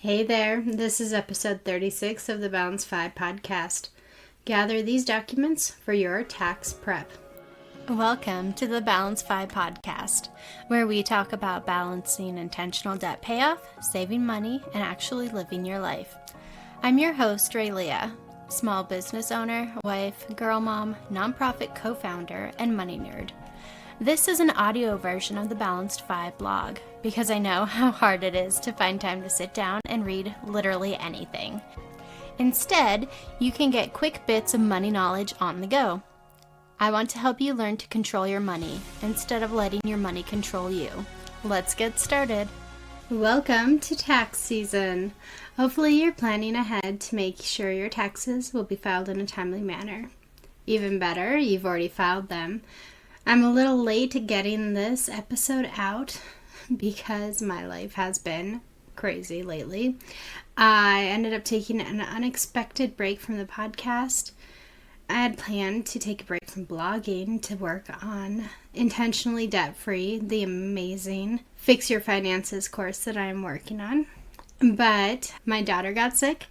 Hey there, this is episode 36 of the BalancedFi Podcast. Gather these documents for your tax prep. Welcome to the BalancedFi Podcast, where we talk about balancing intentional debt payoff, saving money, and actually living your life. I'm your host, RaLea, small business owner, wife, girl mom, nonprofit co-founder, and money nerd. This is an audio version of the BalancedFi blog because I know how hard it is to find time to sit down and read literally anything. Instead, you can get quick bits of money knowledge on the go. I want to help you learn to control your money instead of letting your money control you. Let's get started. Welcome to tax season. Hopefully you're planning ahead to make sure your taxes will be filed in a timely manner. Even better, you've already filed them. I'm a little late getting this episode out because my life has been crazy lately. I ended up taking an unexpected break from the podcast. I had planned to take a break from blogging to work on Intentionally Debt-Free, the amazing Fix Your Finances course that I'm working on. But my daughter got sick.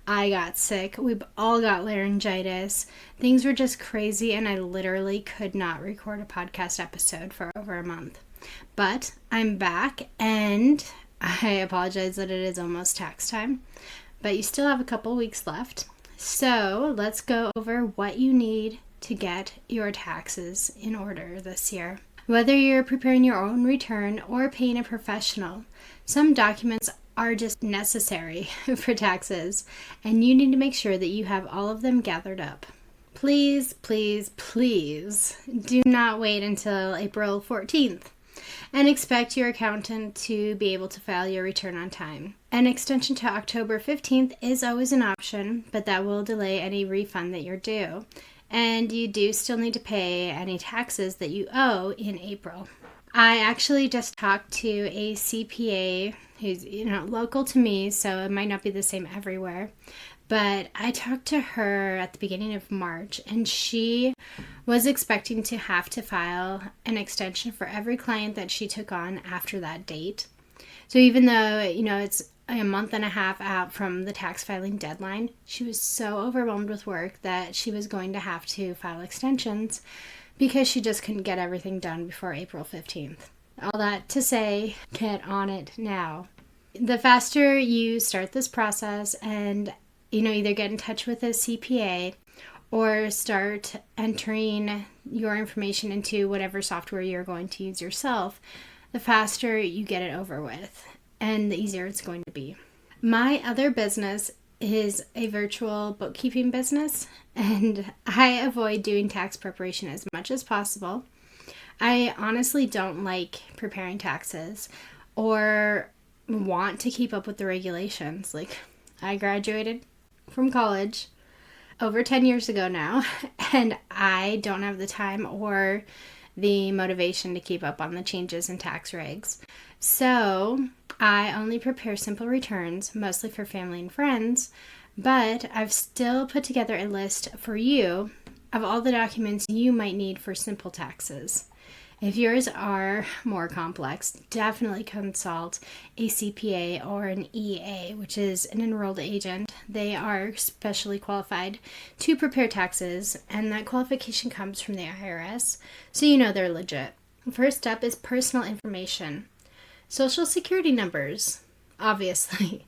I got sick. We all got laryngitis. Things were just crazy, and I literally could not record a podcast episode for over a month. But I'm back, and I apologize that it is almost tax time, but you still have a couple weeks left. So let's go over what you need to get your taxes in order this year. Whether you're preparing your own return or paying a professional, some documents are just necessary for taxes, and you need to make sure that you have all of them gathered up. Please, please, please do not wait until April 14th and expect your accountant to be able to file your return on time. An extension to October 15th is always an option, but that will delay any refund that you're due, and you do still need to pay any taxes that you owe in April. I actually just talked to a CPA who's, local to me, so it might not be the same everywhere. But I talked to her at the beginning of March, and she was expecting to have to file an extension for every client that she took on after that date. So even though, it's a month and a half out from the tax filing deadline, she was so overwhelmed with work that she was going to have to file extensions because she just couldn't get everything done before April 15th. All that to say, get on it now. The faster you start this process and, either get in touch with a CPA or start entering your information into whatever software you're going to use yourself, the faster you get it over with and the easier it's going to be. My other business is a virtual bookkeeping business, and I avoid doing tax preparation as much as possible. I honestly don't like preparing taxes or want to keep up with the regulations. I graduated from college over 10 years ago now, and I don't have the time or the motivation to keep up on the changes in tax regs. So I only prepare simple returns, mostly for family and friends, but I've still put together a list for you of all the documents you might need for simple taxes. If yours are more complex, definitely consult a CPA or an EA, which is an enrolled agent. They are specially qualified to prepare taxes, and that qualification comes from the IRS, so you know they're legit. First up is personal information. Social security numbers, obviously.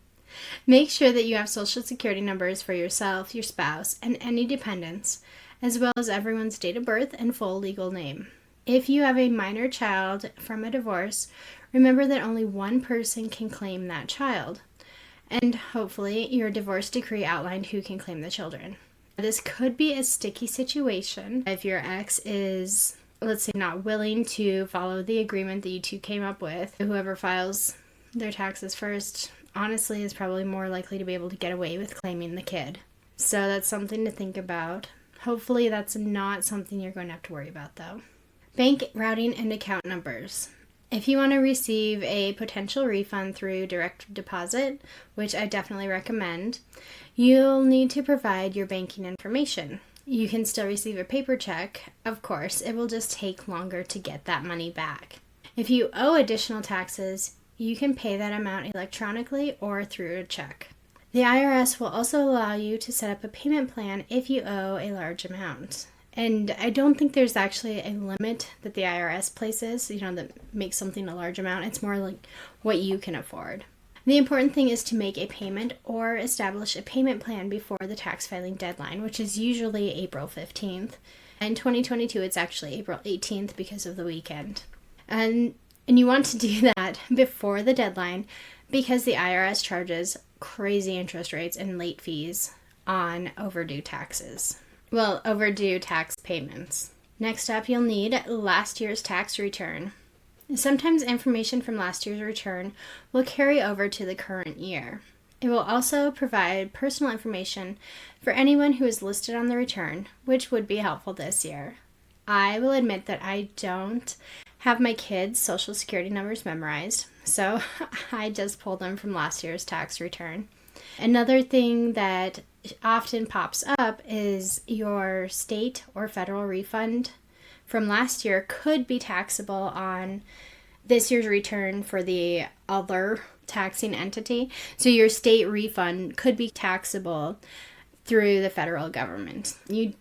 Make sure that you have social security numbers for yourself, your spouse, and any dependents, as well as everyone's date of birth and full legal name. If you have a minor child from a divorce, remember that only one person can claim that child. And hopefully your divorce decree outlined who can claim the children. This could be a sticky situation if your ex is, let's say, not willing to follow the agreement that you two came up with. Whoever files their taxes first, honestly, is probably more likely to be able to get away with claiming the kid. So that's something to think about. Hopefully that's not something you're going to have to worry about, though. Bank routing and account numbers. If you want to receive a potential refund through direct deposit, which I definitely recommend, you'll need to provide your banking information. You can still receive a paper check. Of course, it will just take longer to get that money back. If you owe additional taxes, You can pay that amount electronically or through a check. The IRS will also allow you to set up a payment plan if you owe a large amount. And I don't think there's actually a limit that the IRS places, that makes something a large amount. It's more like what you can afford. The important thing is to make a payment or establish a payment plan before the tax filing deadline, which is usually April 15th. In 2022, it's actually April 18th because of the weekend. And you want to do that before the deadline because the IRS charges crazy interest rates and late fees on overdue taxes. Well, overdue tax payments. Next up, you'll need last year's tax return. Sometimes information from last year's return will carry over to the current year. It will also provide personal information for anyone who is listed on the return, which would be helpful this year. I will admit that I don't have my kids' social security numbers memorized, so I just pulled them from last year's tax return. Another thing that often pops up is your state or federal refund from last year could be taxable on this year's return for the other taxing entity. So your state refund could be taxable through the federal government. You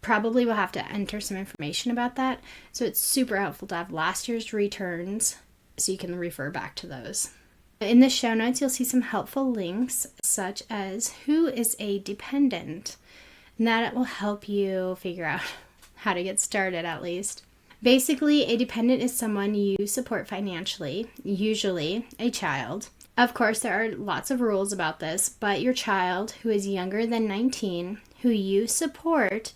probably will have to enter some information about that. So it's super helpful to have last year's returns so you can refer back to those. In the show notes, you'll see some helpful links such as who is a dependent, and that will help you figure out how to get started at least. Basically, a dependent is someone you support financially, usually a child. Of course, there are lots of rules about this, but your child who is younger than 19, who you support,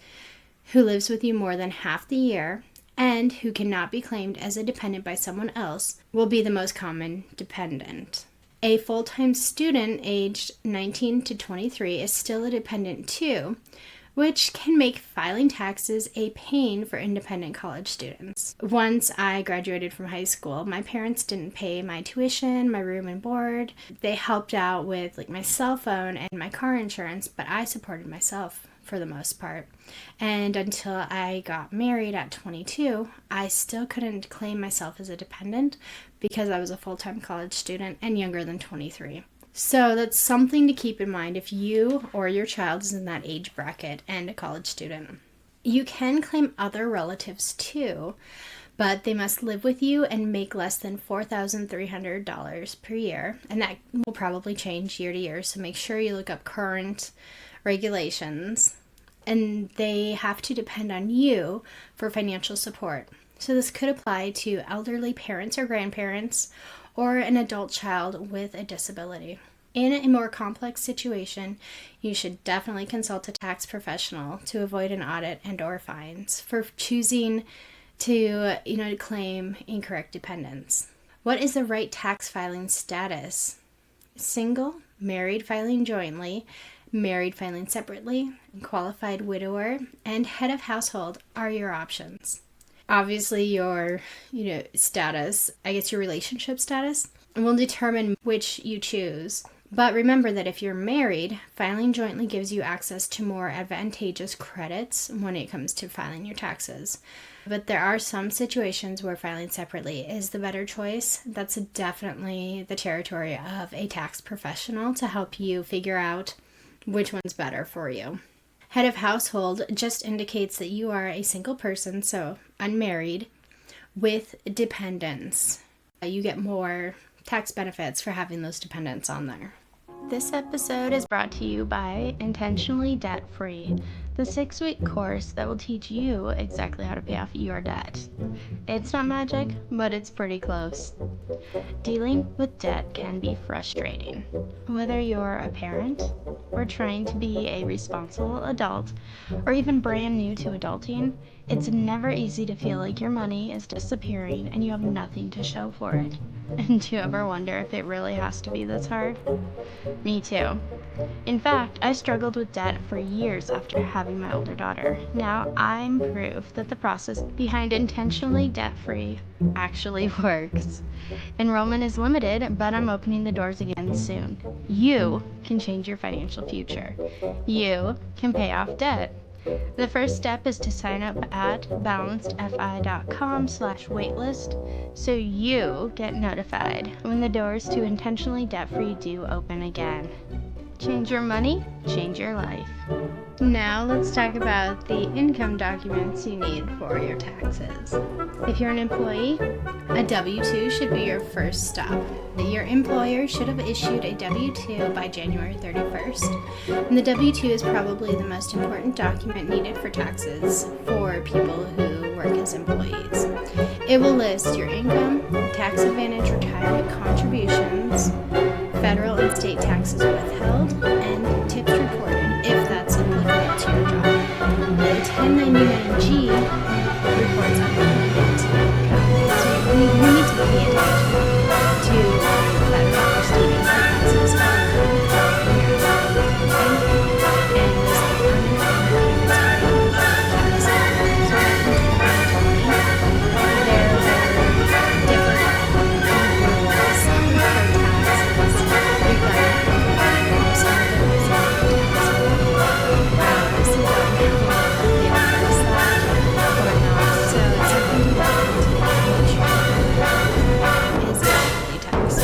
who lives with you more than half the year, and who cannot be claimed as a dependent by someone else will be the most common dependent. A full-time student aged 19 to 23 is still a dependent too, which can make filing taxes a pain for independent college students. Once I graduated from high school, my parents didn't pay my tuition, my room and board. They helped out with my cell phone and my car insurance, but I supported myself for the most part. And until I got married at 22, I still couldn't claim myself as a dependent because I was a full-time college student and younger than 23. So that's something to keep in mind if you or your child is in that age bracket and a college student. You can claim other relatives too, but they must live with you and make less than $4,300 per year. And that will probably change year to year, so make sure you look up current regulations. And they have to depend on you for financial support. So this could apply to elderly parents or grandparents, or an adult child with a disability. In a more complex situation, you should definitely consult a tax professional to avoid an audit and or fines for choosing to claim incorrect dependents. What is the right tax filing status? Single, married filing jointly, married filing separately, qualified widower, and head of household are your options. Obviously, your status, your relationship status, will determine which you choose. But remember that if you're married, filing jointly gives you access to more advantageous credits when it comes to filing your taxes. But there are some situations where filing separately is the better choice. That's definitely the territory of a tax professional to help you figure out which one's better for you. Head of household just indicates that you are a single person, so unmarried, with dependents. You get more tax benefits for having those dependents on there. This episode is brought to you by Intentionally Debt Free, the 6-week course that will teach you exactly how to pay off your debt. It's not magic, but it's pretty close. Dealing with debt can be frustrating. Whether you're a parent, or trying to be a responsible adult, or even brand new to adulting, it's never easy to feel like your money is disappearing and you have nothing to show for it. And do you ever wonder if it really has to be this hard? Me too. In fact, I struggled with debt for years after having my older daughter. Now I'm proof that the process behind Intentionally Debt Free actually works. Enrollment is limited, but I'm opening the doors again soon. You can change your financial future. You can pay off debt. The first step is to sign up at BalancedFi.com/waitlist so you get notified when the doors to intentionally debt-free do open again. Change your money, change your life. Now let's talk about the income documents you need for your taxes. If you're an employee, a W-2 should be your first stop. Your employer should have issued a W-2 by January 31st. And the W-2 is probably the most important document needed for taxes for people who work as employees. It will list your income, tax advantage retirement contributions, federal and state taxes withheld, and tips reported if that's applicable to your job. The 1099-G reports on employment income. So you need to pay attention to federal or state income taxes and this unemployment payments are usually taxed. So in 2020, there were different rules for taxes regarding employment. Some of it was non-taxable. So don't know if they address that or not. So it's something to look into to make sure that is actually taxed.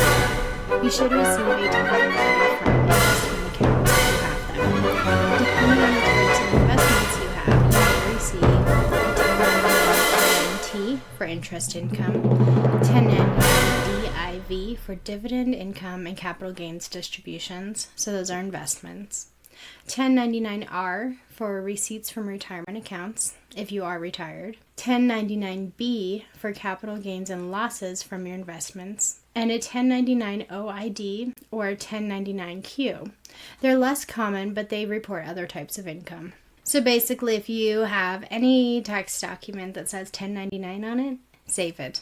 You should receive a 1099 from investment accounts if you have them. Depending on the types of investments you have, you may receive a 1099 for interest income, 1099 DIV for dividend income and capital gains distributions, so those are investments, 1099-R for receipts from retirement accounts, if you are retired, 1099-B for capital gains and losses from your investments, and a 1099 OID or 1099-Q. They're less common, but they report other types of income. So basically, if you have any tax document that says 1099 on it, save it.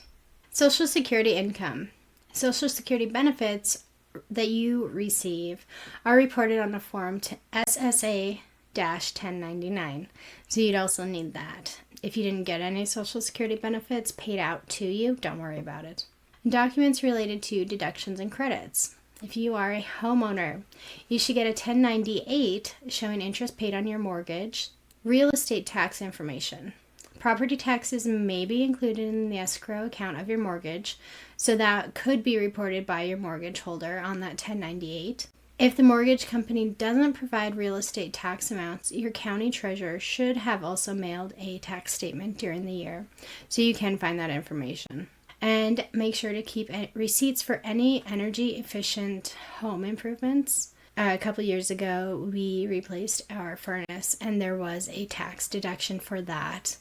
Social Security income. Social Security benefits that you receive are reported on a form to SSA-1099. So you'd also need that. If you didn't get any Social Security benefits paid out to you, don't worry about it. Documents related to deductions and credits. If you are a homeowner, you should get a 1098 showing interest paid on your mortgage, real estate tax information. Property taxes may be included in the escrow account of your mortgage, so that could be reported by your mortgage holder on that 1098. If the mortgage company doesn't provide real estate tax amounts, your county treasurer should have also mailed a tax statement during the year, so you can find that information. And make sure to keep receipts for any energy efficient home improvements. A couple years ago, we replaced our furnace and there was a tax deduction for that.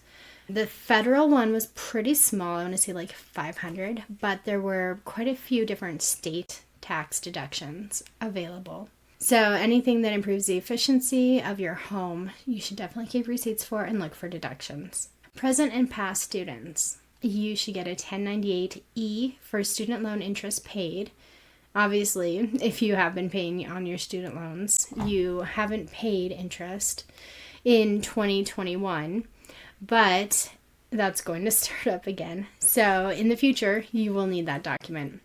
The federal one was pretty small, I want to say like $500, but there were quite a few different state tax deductions available. So anything that improves the efficiency of your home, you should definitely keep receipts for and look for deductions. Present and past students. You should get a 1098-E for student loan interest paid. Obviously, if you have been paying on your student loans, you haven't paid interest in 2021, but that's going to start up again. So in the future, you will need that document.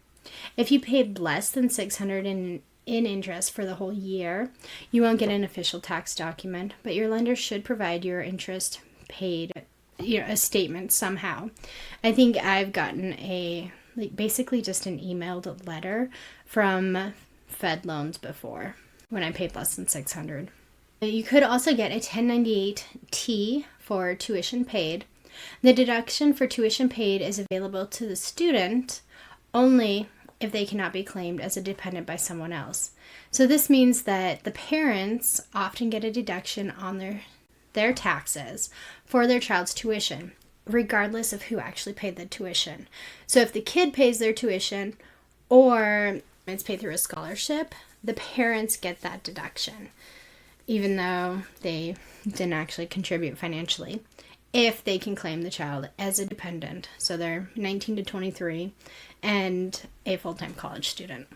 If you paid less than $600 in interest for the whole year, you won't get an official tax document, but your lender should provide your interest paid, a statement somehow. I think I've gotten basically just an emailed letter from Fed loans before when I paid less than $600. You could also get a 1098-T for tuition paid. The deduction for tuition paid is available to the student only if they cannot be claimed as a dependent by someone else. So this means that the parents often get a deduction on their taxes for their child's tuition, regardless of who actually paid the tuition. So if the kid pays their tuition or it's paid through a scholarship, the parents get that deduction, even though they didn't actually contribute financially, if they can claim the child as a dependent. So they're 19 to 23 and a full-time college student.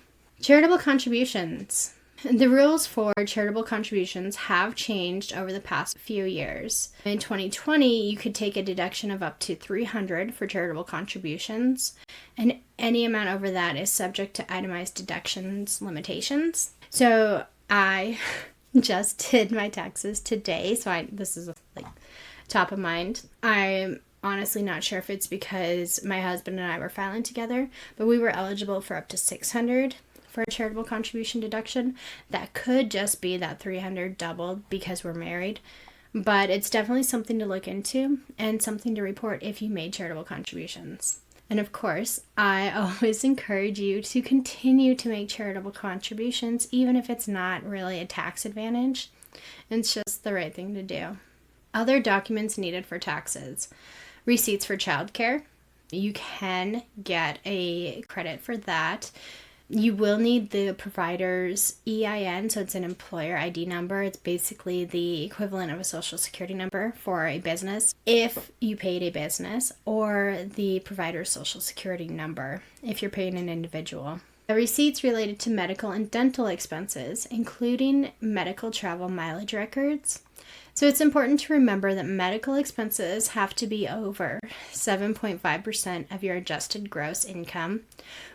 Charitable contributions. The rules for charitable contributions have changed over the past few years. In 2020, you could take a deduction of up to $300 for charitable contributions, and any amount over that is subject to itemized deductions limitations. So I just did my taxes today, so this is like top of mind. I'm honestly not sure if it's because my husband and I were filing together, but we were eligible for up to $600 for a charitable contribution deduction. That could just be that $300 doubled because we're married, but it's definitely something to look into and something to report if you made charitable contributions. And of course, I always encourage you to continue to make charitable contributions, even if it's not really a tax advantage. It's just the right thing to do. Other documents needed for taxes. Receipts for childcare. You can get a credit for that. You will need the provider's EIN, so it's an employer ID number. It's basically the equivalent of a social security number for a business if you paid a business, or the provider's social security number if you're paying an individual. The receipts related to medical and dental expenses, including medical travel mileage records. So it's important to remember that medical expenses have to be over 7.5% of your adjusted gross income,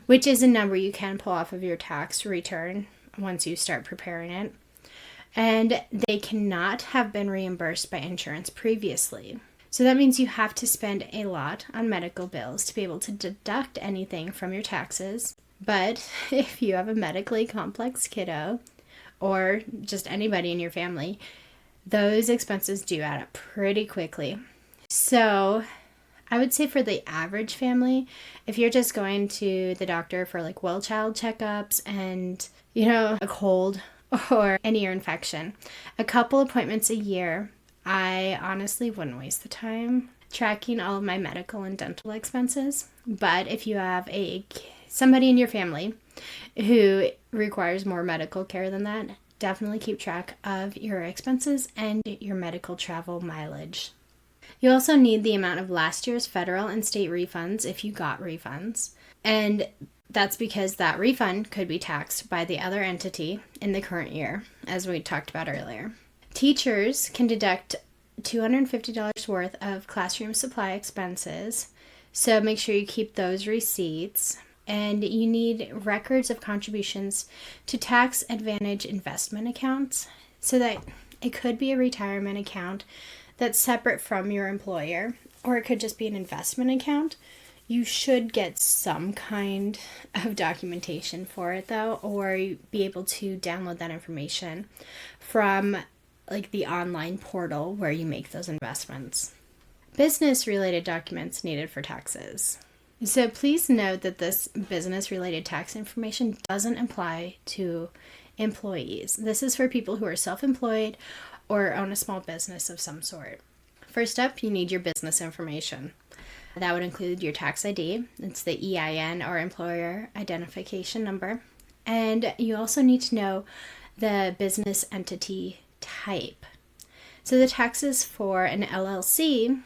which is a number you can pull off of your tax return once you start preparing it. And they cannot have been reimbursed by insurance previously. So that means you have to spend a lot on medical bills to be able to deduct anything from your taxes. But if you have a medically complex kiddo, or just anybody in your family, those expenses do add up pretty quickly. So I would say for the average family, if you're just going to the doctor for like well child checkups and, a cold or any ear infection, a couple appointments a year, I honestly wouldn't waste the time tracking all of my medical and dental expenses. But if you have somebody in your family who requires more medical care than that, definitely keep track of your expenses and your medical travel mileage. You also need the amount of last year's federal and state refunds if you got refunds. And that's because that refund could be taxed by the other entity in the current year, as we talked about earlier. Teachers can deduct $250 worth of classroom supply expenses, so make sure you keep those receipts. And you need records of contributions to tax advantage investment accounts, so that it could be a retirement account that's separate from your employer, or it could just be an investment account. You should get some kind of documentation for it though, or be able to download that information from like the online portal where you make those investments. Business related documents needed for taxes. So please note that this business-related tax information doesn't apply to employees. This is for people who are self-employed or own a small business of some sort. First up, you need your business information. That would include your tax ID. It's the EIN, or employer identification number. And you also need to know the business entity type. So the taxes for an LLC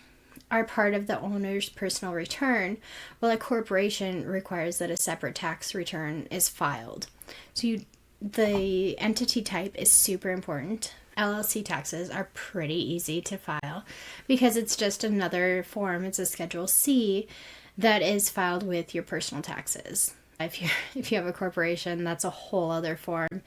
are part of the owner's personal return, while a corporation requires that a separate tax return is filed. So the entity type is super important. LLC taxes are pretty easy to file because it's just another form. It's a Schedule C that is filed with your personal taxes. If you have a corporation, that's a whole other form,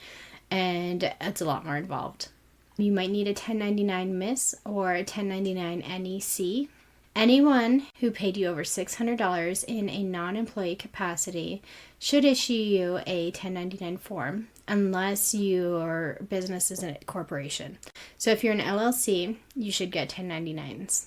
and it's a lot more involved. You might need a 1099 MIS or a 1099 NEC. Anyone who paid you over $600 in a non-employee capacity should issue you a 1099 form unless your business is a corporation. So if you're an LLC, you should get 1099s.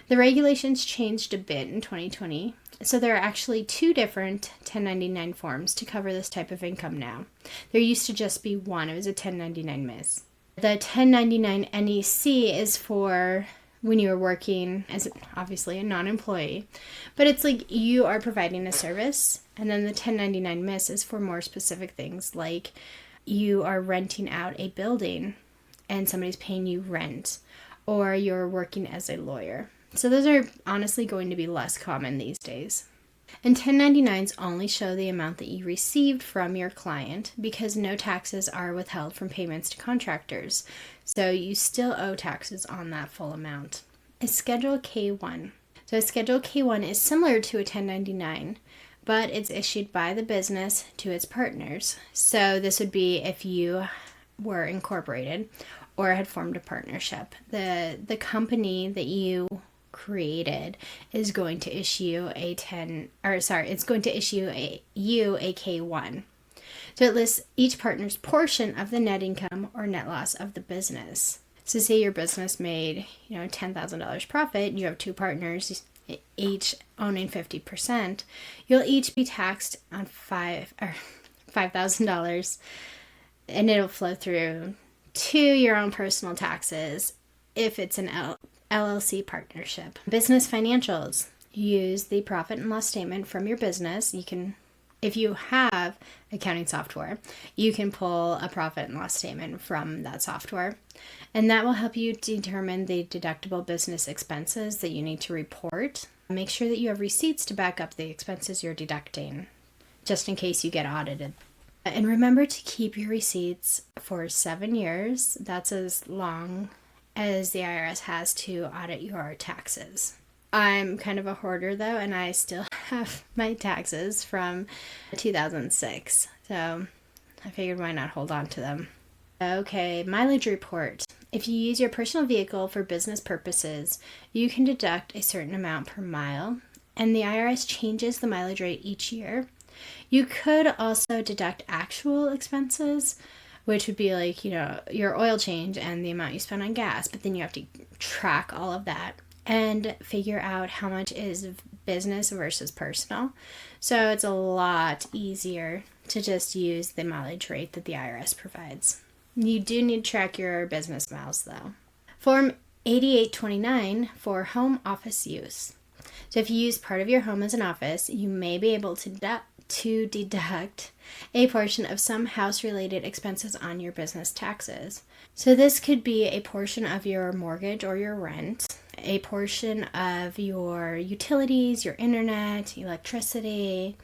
The regulations changed a bit in 2020, so there are actually 2 different 1099 forms to cover this type of income now. There used to just be one. It was a 1099 MIS. The 1099 NEC is for when you are working as obviously a non-employee, but it's like you are providing a service. And then the 1099 MIS is for more specific things, like you are renting out a building and somebody's paying you rent, or you're working as a lawyer. So those are honestly going to be less common these days. And 1099s only show the amount that you received from your client because no taxes are withheld from payments to contractors. So you still owe taxes on that full amount. A Schedule K1. So a Schedule K1 is similar to a 1099, but it's issued by the business to its partners. So this would be if you were incorporated or had formed a partnership. The company that you created is going to issue a K-1. So it lists each partner's portion of the net income or net loss of the business. So say your business made, $10,000 profit, you have two partners, each owning 50%, you'll each be taxed on $5,000, and it'll flow through to your own personal taxes if it's an LLC partnership. Business financials. Use the profit and loss statement from your business. If you have accounting software, you can pull a profit and loss statement from that software, and that will help you determine the deductible business expenses that you need to report. Make sure that you have receipts to back up the expenses you're deducting, just in case you get audited. And remember to keep your receipts for 7 years. That's as long as the IRS has to audit your taxes. I'm kind of a hoarder though, and I still have my taxes from 2006. So I figured why not hold on to them. Okay, mileage report. If you use your personal vehicle for business purposes, you can deduct a certain amount per mile, and the IRS changes the mileage rate each year. You could also deduct actual expenses, which would be like, your oil change and the amount you spent on gas, but then you have to track all of that and figure out how much is business versus personal. So it's a lot easier to just use the mileage rate that the IRS provides. You do need to track your business miles though. Form 8829 for home office use. So if you use part of your home as an office, you may be able to deduct a portion of some house-related expenses on your business taxes. So this could be a portion of your mortgage or your rent, a portion of your utilities, your internet, electricity,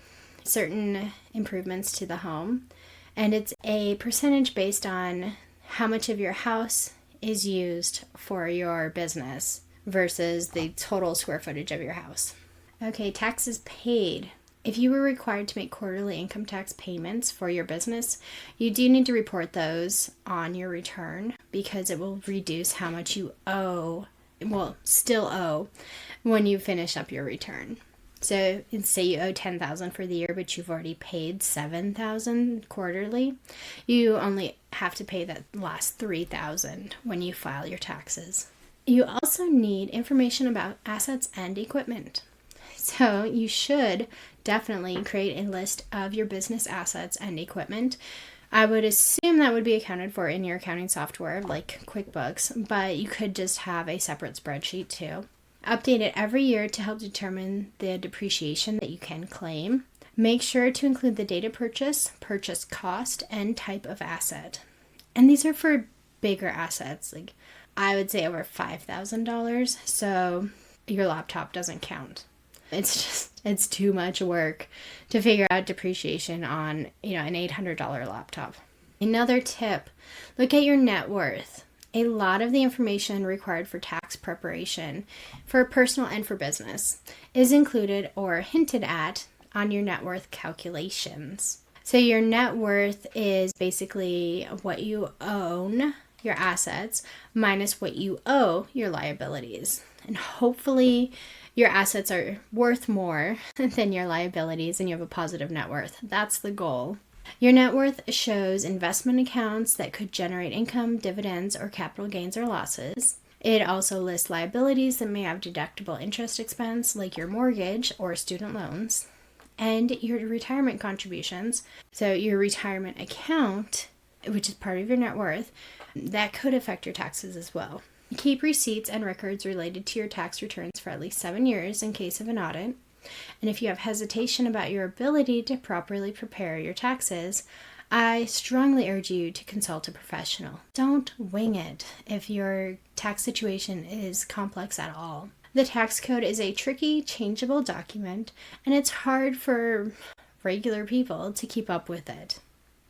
certain improvements to the home, and it's a percentage based on how much of your house is used for your business versus the total square footage of your house. Okay, taxes paid. If you were required to make quarterly income tax payments for your business, you do need to report those on your return because it will reduce how much you still owe when you finish up your return. So say you owe $10,000 for the year, but you've already paid $7,000 quarterly. You only have to pay that last $3,000 when you file your taxes. You also need information about assets and equipment. So you should definitely create a list of your business assets and equipment. I would assume that would be accounted for in your accounting software like QuickBooks, but you could just have a separate spreadsheet too. Update it every year to help determine the depreciation that you can claim. Make sure to include the date of purchase cost, and type of asset. And these are for bigger assets, like I would say over $5,000, so your laptop doesn't count. It's too much work to figure out depreciation on, an $800 laptop. Another tip, look at your net worth. A lot of the information required for tax preparation for personal and for business is included or hinted at on your net worth calculations. So your net worth is basically what you own, your assets, minus what you owe, your liabilities. And hopefully your assets are worth more than your liabilities and you have a positive net worth. That's the goal. Your net worth shows investment accounts that could generate income, dividends, or capital gains or losses. It also lists liabilities that may have deductible interest expense, like your mortgage or student loans, and your retirement contributions. So your retirement account, which is part of your net worth, that could affect your taxes as well. Keep receipts and records related to your tax returns for at least 7 years in case of an audit. And if you have hesitation about your ability to properly prepare your taxes, I strongly urge you to consult a professional. Don't wing it if your tax situation is complex at all. The tax code is a tricky, changeable document, and it's hard for regular people to keep up with it.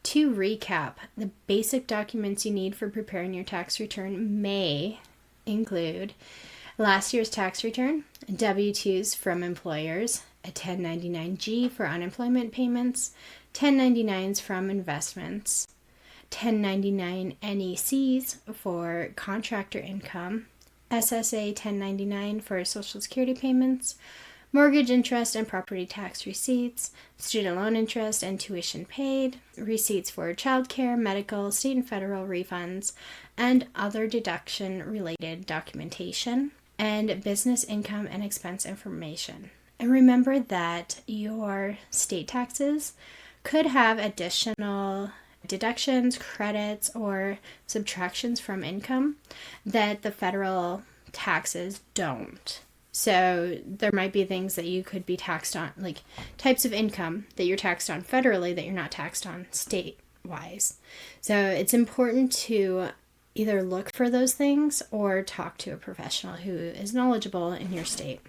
To recap, the basic documents you need for preparing your tax return may include last year's tax return, W-2s from employers, a 1099-G for unemployment payments, 1099s from investments, 1099 NECs for contractor income, SSA 1099 for Social Security payments, mortgage interest and property tax receipts, student loan interest and tuition paid, receipts for childcare, medical, state and federal refunds, and other deduction-related documentation, and business income and expense information. And remember that your state taxes could have additional deductions, credits, or subtractions from income that the federal taxes don't. So there might be things that you could be taxed on, like types of income that you're taxed on federally that you're not taxed on state-wise. So it's important to either look for those things or talk to a professional who is knowledgeable in your state.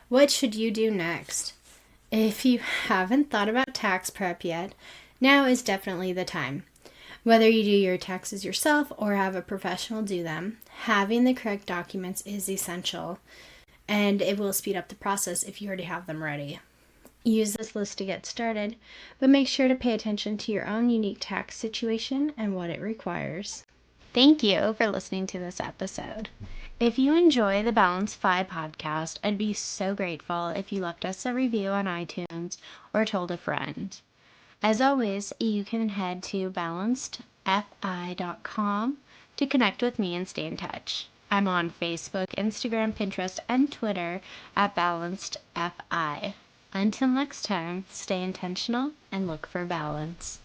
What should you do next? If you haven't thought about tax prep yet, now is definitely the time. Whether you do your taxes yourself or have a professional do them, having the correct documents is essential, and it will speed up the process if you already have them ready. Use this list to get started, but make sure to pay attention to your own unique tax situation and what it requires. Thank you for listening to this episode. If you enjoy the BalancedFi podcast, I'd be so grateful if you left us a review on iTunes or told a friend. As always, you can head to BalancedFi.com to connect with me and stay in touch. I'm on Facebook, Instagram, Pinterest, and Twitter at BalancedFi. Until next time, stay intentional and look for balance.